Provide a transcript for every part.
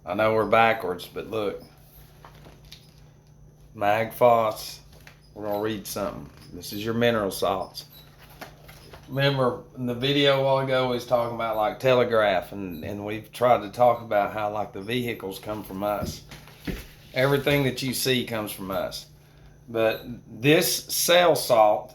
I know we're backwards, but look. Mag Phos. We're going to read something. This is your mineral salts. Remember in the video a while ago we was talking about like telegraph, and we've tried to talk about how like the vehicles come from us. Everything that you see comes from us. But this cell salt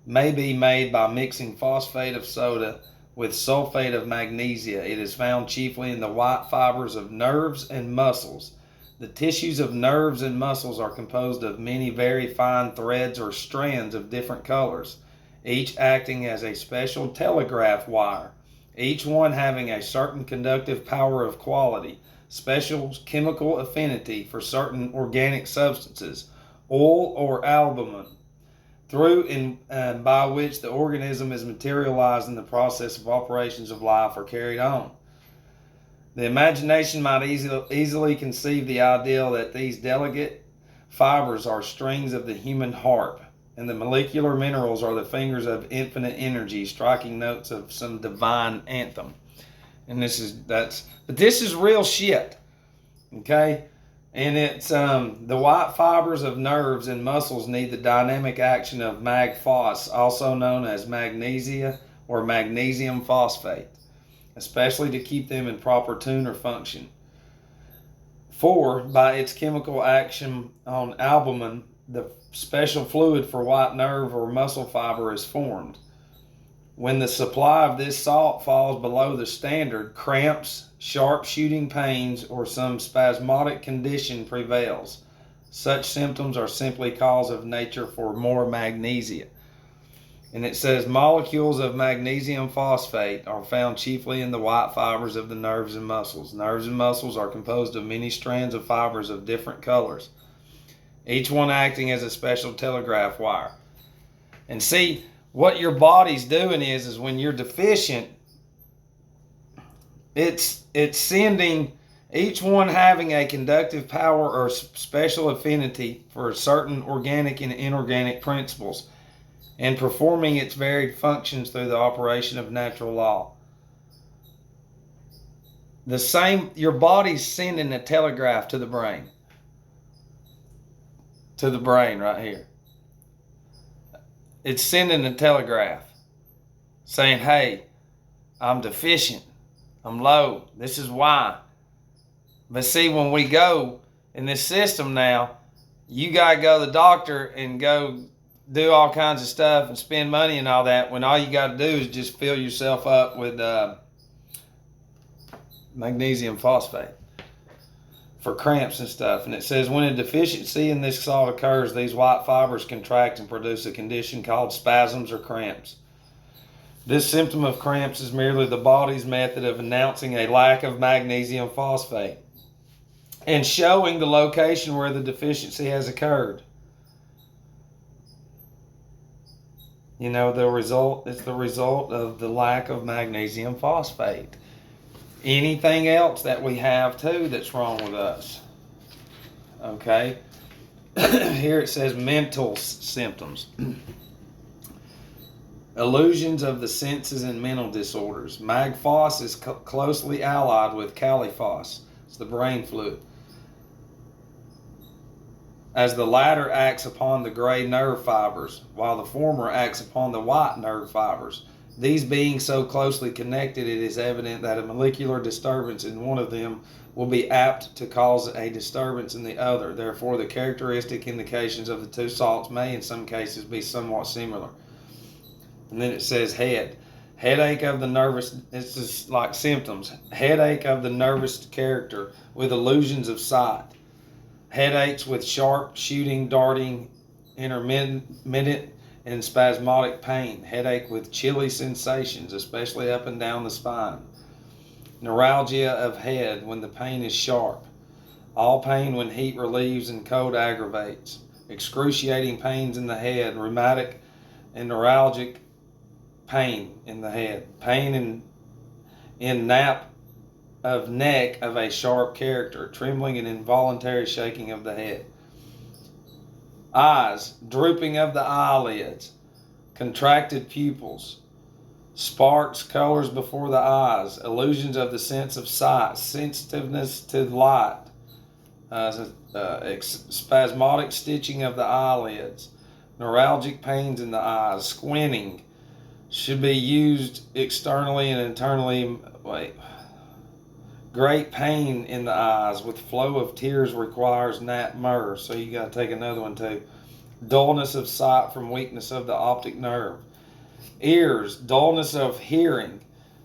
may be made by mixing phosphate of soda with sulfate of magnesia. It is found chiefly in the white fibers of nerves and muscles. The tissues of nerves and muscles are composed of many very fine threads or strands of different colors, each acting as a special telegraph wire, each one having a certain conductive power of quality, special chemical affinity for certain organic substances, oil or albumin, through and by which the organism is materialized in the process of operations of life are carried on. The imagination might easily conceive the ideal that these delicate fibers are strings of the human harp, and the molecular minerals are the fingers of infinite energy, striking notes of some divine anthem. And this is real shit, okay? And it's the white fibers of nerves and muscles need the dynamic action of mag phos, also known as magnesia or magnesium phosphate, especially to keep them in proper tune or function. For, by its chemical action on albumin, the special fluid for white nerve or muscle fiber is formed. When the supply of this salt falls below the standard, cramps, sharp shooting pains, or some spasmodic condition prevails. Such symptoms are simply cause of nature for more magnesia. And it says molecules of magnesium phosphate are found chiefly in the white fibers of the nerves and muscles. Nerves and muscles are composed of many strands of fibers of different colors, each one acting as a special telegraph wire. And see, what your body's doing is when you're deficient, it's sending, each one having a conductive power or special affinity for certain organic and inorganic principles, and performing its varied functions through the operation of natural law. The same, your body's sending a telegraph to the brain. To the brain right here. It's sending a telegraph saying, hey, I'm deficient. I'm low. This is why. But see, when we go in this system now, you got to go to the doctor and go do all kinds of stuff and spend money and all that, when all you got to do is just fill yourself up with magnesium phosphate for cramps and stuff. And it says when a deficiency in this salt occurs, these white fibers contract and produce a condition called spasms or cramps. This symptom of cramps is merely the body's method of announcing a lack of magnesium phosphate and showing the location where the deficiency has occurred. You know, it's the result of the lack of magnesium phosphate. Anything else that we have too that's wrong with us. Okay. Here it says mental symptoms. Illusions of the senses and mental disorders. Mag phos is closely allied with kali phos. It's the brain fluid, as the latter acts upon the gray nerve fibers, while the former acts upon the white nerve fibers. These being so closely connected, it is evident that a molecular disturbance in one of them will be apt to cause a disturbance in the other. Therefore, the characteristic indications of the two salts may in some cases be somewhat similar. And then it says head. Headache of the nervous, it's just like symptoms. Headache of the nervous character with illusions of sight. Headaches with sharp, shooting, darting, intermittent, and spasmodic pain. Headache with chilly sensations, especially up and down the spine. Neuralgia of head when the pain is sharp. All pain when heat relieves and cold aggravates. Excruciating pains in the head. Rheumatic and neuralgic pain in the head. Pain in nape of neck of a sharp character. Trembling and involuntary shaking of the head. Eyes, drooping of the eyelids, contracted pupils, sparks, colors before the eyes, illusions of the sense of sight, sensitiveness to light, spasmodic stitching of the eyelids, neuralgic pains in the eyes, squinting. Should be used externally and internally. Great pain in the eyes with flow of tears requires nat myrrh. So you got to take another one too. Dullness of sight from weakness of the optic nerve. Ears, dullness of hearing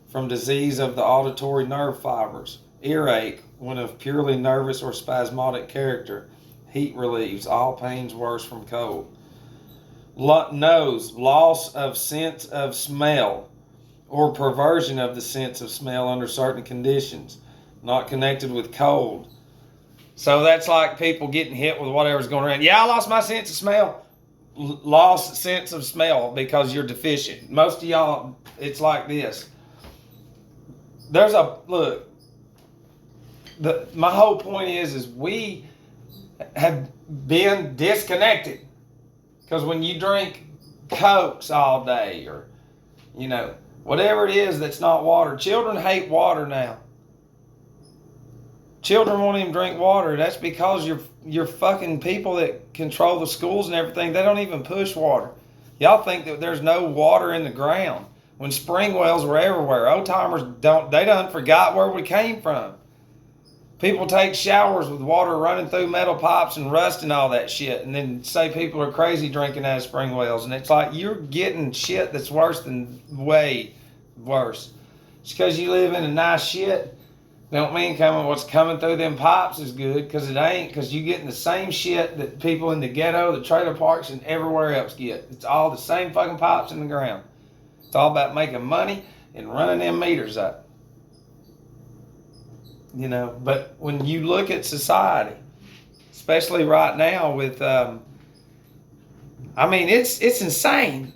from disease of the auditory nerve fibers. Earache when of purely nervous or spasmodic character. Heat relieves all pains worse from cold. Nose, loss of sense of smell or perversion of the sense of smell under certain conditions, not connected with cold. So that's like people getting hit with whatever's going around. Yeah, I lost my sense of smell. Lost sense of smell because you're deficient. Most of y'all, it's like this. My whole point is we have been disconnected. Because when you drink Cokes all day or, whatever it is that's not water. Children hate water now. Children won't even drink water. That's because you're fucking people that control the schools and everything. They don't even push water. Y'all think that there's no water in the ground. When spring wells were everywhere, old timers they done forgot where we came from. People take showers with water running through metal pipes and rust and all that shit, and then say people are crazy drinking out of spring wells. And it's like you're getting shit that's way worse. Just because you live in a nice shit don't mean what's coming through them pipes is good, because it ain't, because you're getting the same shit that people in the ghetto, the trailer parks, and everywhere else get. It's all the same fucking pipes in the ground. It's all about making money and running them meters up. But when you look at society, especially right now with, it's insane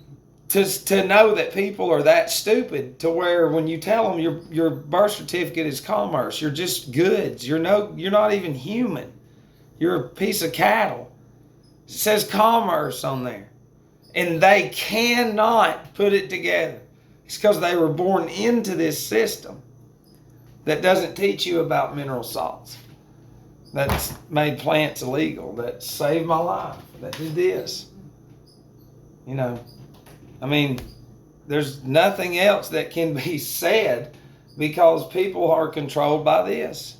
to know that people are that stupid to where when you tell them your birth certificate is commerce, you're just goods. You're not even human. You're a piece of cattle. It says commerce on there. And they cannot put it together. It's because they were born into this system that doesn't teach you about mineral salts, that's made plants illegal, that saved my life, that did this. There's nothing else that can be said because people are controlled by this.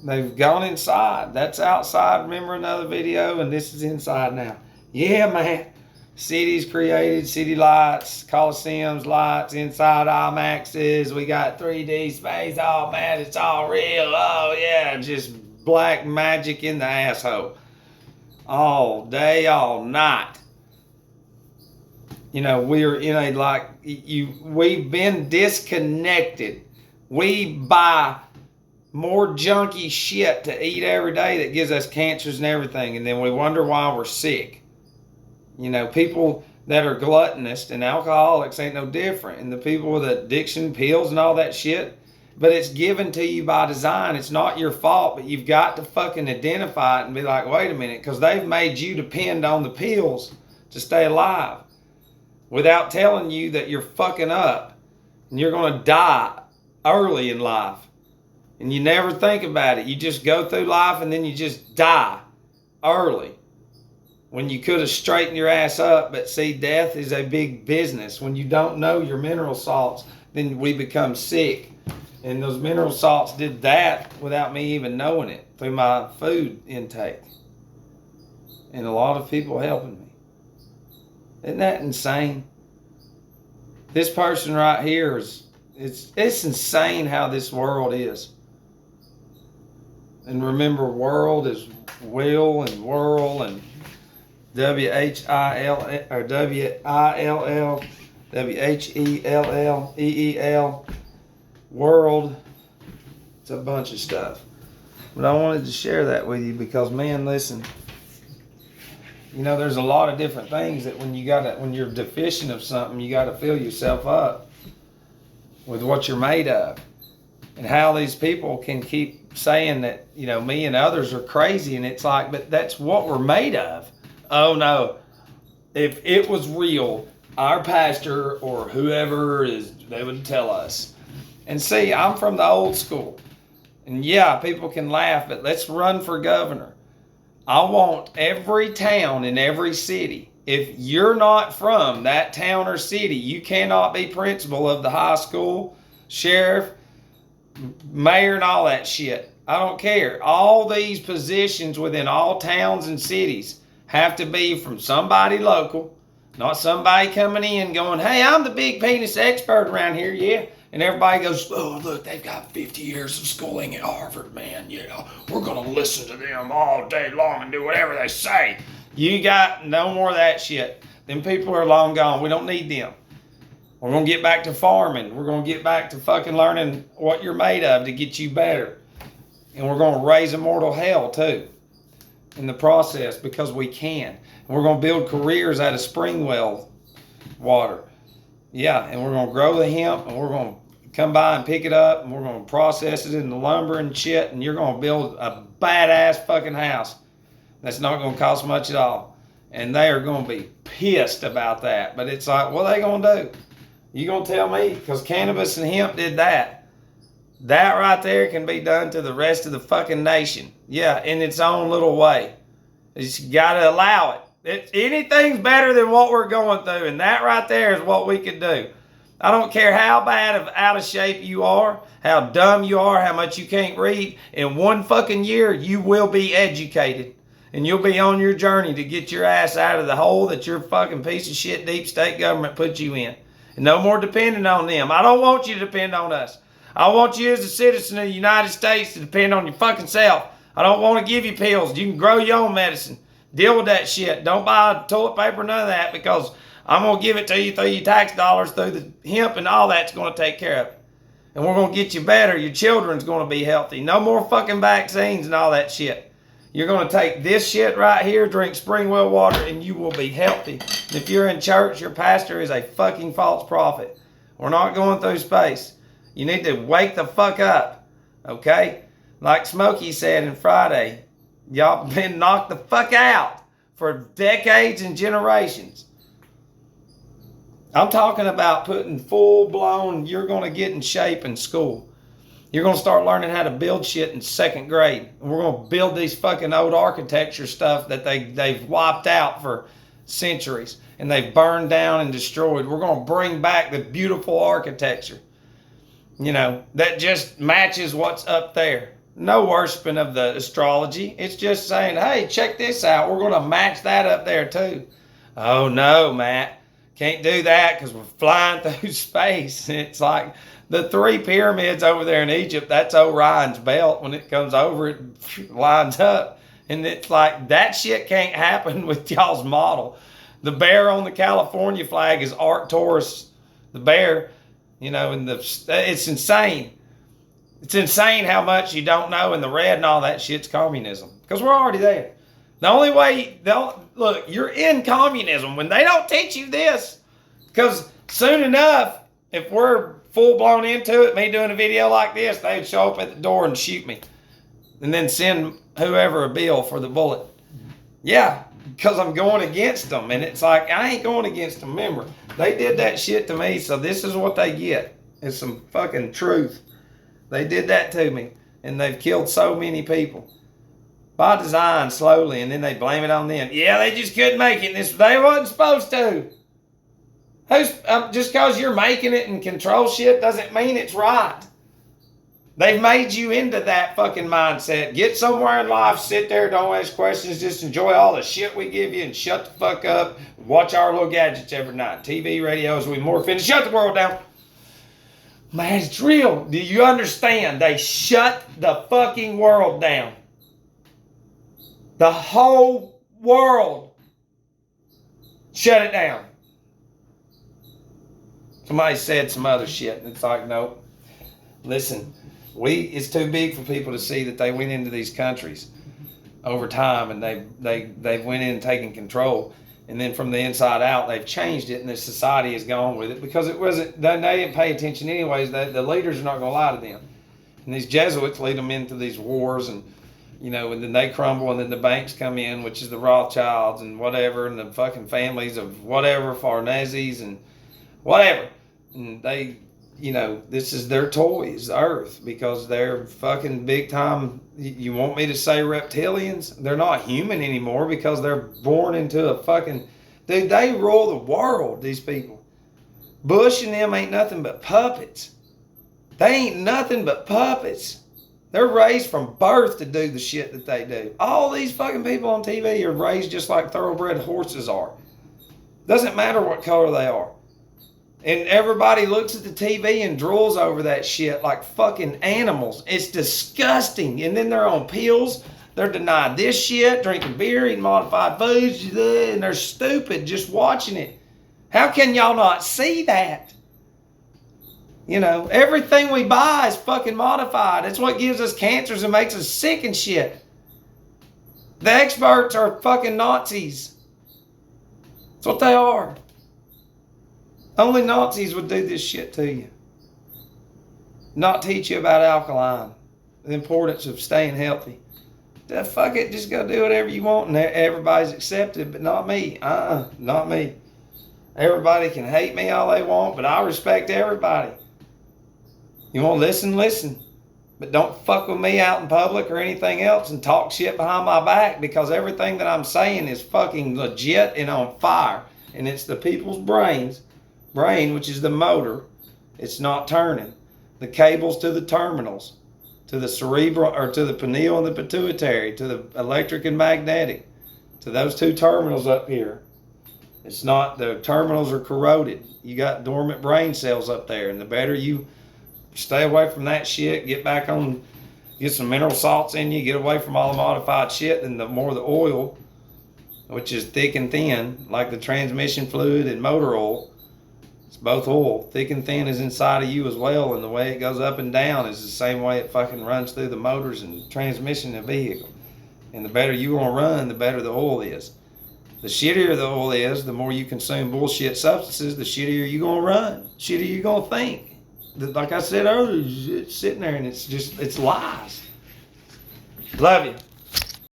They've gone inside. That's outside. Remember another video, and this is inside now. Yeah, man. Cities created, city lights, Coliseums lights, inside IMAXs. We got 3D space. Oh, man, it's all real. Oh, yeah, just black magic in the asshole. All day, all night. We're in we've been disconnected. We buy more junky shit to eat every day that gives us cancers and everything, and then we wonder why we're sick. People that are gluttonous and alcoholics ain't no different. And the people with addiction pills and all that shit. But it's given to you by design. It's not your fault, but you've got to fucking identify it and be like, wait a minute, because they've made you depend on the pills to stay alive without telling you that you're fucking up and you're going to die early in life. And you never think about it. You just go through life and then you just die early. When you could have straightened your ass up, but see, death is a big business. When you don't know your mineral salts, then we become sick. And those mineral salts did that without me even knowing it through my food intake. And a lot of people helping me. Isn't that insane? This person right here it's insane how this world is. And remember, world is will and whirl and WHILL or WILL, WHELLEEL, world. It's a bunch of stuff. But I wanted to share that with you because, man, listen, there's a lot of different things that when you're deficient of something, you gotta fill yourself up with what you're made of. And how these people can keep saying that, me and others are crazy, and it's like, but that's what we're made of. Oh no, if it was real, our pastor or whoever is, they would tell us. And see, I'm from the old school. And yeah, people can laugh, but let's run for governor. I want every town in every city. If you're not from that town or city, you cannot be principal of the high school, sheriff, mayor, and all that shit. I don't care. All these positions within all towns and cities have to be from somebody local, not somebody coming in going, hey, I'm the big penis expert around here, yeah. And everybody goes, oh, look, they've got 50 years of schooling at Harvard, man. You know, we're going to listen to them all day long and do whatever they say. You got no more of that shit. Them people are long gone. We don't need them. We're going to get back to farming. We're going to get back to fucking learning what you're made of to get you better. And we're going to raise immortal hell, too, in the process, because we can. And we're going to build careers out of spring well water. Yeah, and we're going to grow the hemp, and we're going to come by and pick it up, and we're going to process it into lumber and shit, and you're going to build a badass fucking house that's not going to cost much at all. And they are going to be pissed about that. But it's like, what are they going to do? You going to tell me? Because cannabis and hemp did that. That right there can be done to the rest of the fucking nation. Yeah, in its own little way. You just got to allow it. Anything's better than what we're going through, and that right there is what we could do. I don't care how bad out of shape you are, how dumb you are, how much you can't read. In one fucking year, you will be educated. And you'll be on your journey to get your ass out of the hole that your fucking piece of shit deep state government put you in. And no more depending on them. I don't want you to depend on us. I want you as a citizen of the United States to depend on your fucking self. I don't want to give you pills. You can grow your own medicine. Deal with that shit. Don't buy toilet paper, none of that, because I'm going to give it to you through your tax dollars, through the hemp, and all that's going to take care of it. And we're going to get you better. Your children's going to be healthy. No more fucking vaccines and all that shit. You're going to take this shit right here, drink spring well water, and you will be healthy. And if you're in church, your pastor is a fucking false prophet. We're not going through space. You need to wake the fuck up, okay? Like Smokey said in Friday, y'all been knocked the fuck out for decades and generations. I'm talking about putting full-blown, you're going to get in shape in school. You're going to start learning how to build shit in second grade. And we're going to build these fucking old architecture stuff that they've wiped out for centuries. And they've burned down and destroyed. We're going to bring back the beautiful architecture. You know, that just matches what's up there. No worshiping of the astrology. It's just saying, hey, check this out. We're going to match that up there too. Oh no, Matt. Can't do that because we're flying through space. It's like the 3 pyramids over there in Egypt, that's Orion's belt. When it comes over, it lines up. And it's like, that shit can't happen with y'all's model. The bear on the California flag is Arcturus, the bear. You know, and it's insane. It's insane how much you don't know, and the red and all that shit's communism. Because we're already there. The only way, look, you're in communism when they don't teach you this. Because soon enough, if we're full-blown into it, me doing a video like this, they'd show up at the door and shoot me. And then send whoever a bill for the bullet. Yeah, because I'm going against them. And it's like, I ain't going against them. Remember, they did that shit to me, so this is what they get. It's some fucking truth. They did that to me. And they've killed so many people. By design, slowly, and then they blame it on them. Yeah, they just couldn't make it. They wasn't supposed to. Just because you're making it and control shit doesn't mean it's right. They've made you into that fucking mindset. Get somewhere in life, sit there, don't ask questions, just enjoy all the shit we give you and shut the fuck up. Watch our little gadgets every night. TV, radios, we morph in. Shut the world down. Man, it's real. Do you understand? They shut the fucking world down. The whole world shut it down. Somebody said some other shit, and it's like, nope. Listen, it's too big for people to see that they went into these countries over time, and they went in and taken control, and then from the inside out, they've changed it, and the society has gone with it because it wasn't. They didn't pay attention anyways. The leaders are not going to lie to them, and these Jesuits lead them into these wars and You know, and then they crumble, and then the banks come in, which is the Rothschilds and whatever, and the fucking families of whatever, Farnese's and whatever. And they, you know, this is their toys, Earth, because they're fucking big time. You want me to say reptilians? They're not human anymore because they're born into a fucking. Dude, they rule the world, these people. Bush and them ain't nothing but puppets. They ain't nothing but puppets. They're raised from birth to do the shit that they do. All these fucking people on TV are raised just like thoroughbred horses are. Doesn't matter what color they are. And everybody looks at the TV and drools over that shit like fucking animals. It's disgusting. And then they're on pills. They're denied this shit, drinking beer, eating modified foods, and they're stupid just watching it. How can y'all not see that? You know, everything we buy is fucking modified. It's what gives us cancers and makes us sick and shit. The experts are fucking Nazis. That's what they are. Only Nazis would do this shit to you. Not teach you about alkaline. The importance of staying healthy. Fuck it, just go do whatever you want and everybody's accepted, but not me. Not me. Everybody can hate me all they want, but I respect everybody. You want to listen, listen. But don't fuck with me out in public or anything else and talk shit behind my back, because everything that I'm saying is fucking legit and on fire. And it's the people's brain, which is the motor. It's not turning. The cables to the terminals, to the cerebral, or to the pineal and the pituitary, to the electric and magnetic, to those two terminals up here. It's not, the terminals are corroded. You got dormant brain cells up there, and the better you stay away from that shit, get back on, get some mineral salts in you, get away from all the modified shit, and the more the oil, which is thick and thin, like the transmission fluid and motor oil. It's both oil. Thick and thin is inside of you as well, and the way it goes up and down is the same way it fucking runs through the motors and transmission of the vehicle. And the better you want to run, the better the oil is. The shittier the oil is, the more you consume bullshit substances, the shittier you're going to run, shittier you're going to think. Like I said earlier, it's sitting there and it's lies. Love you.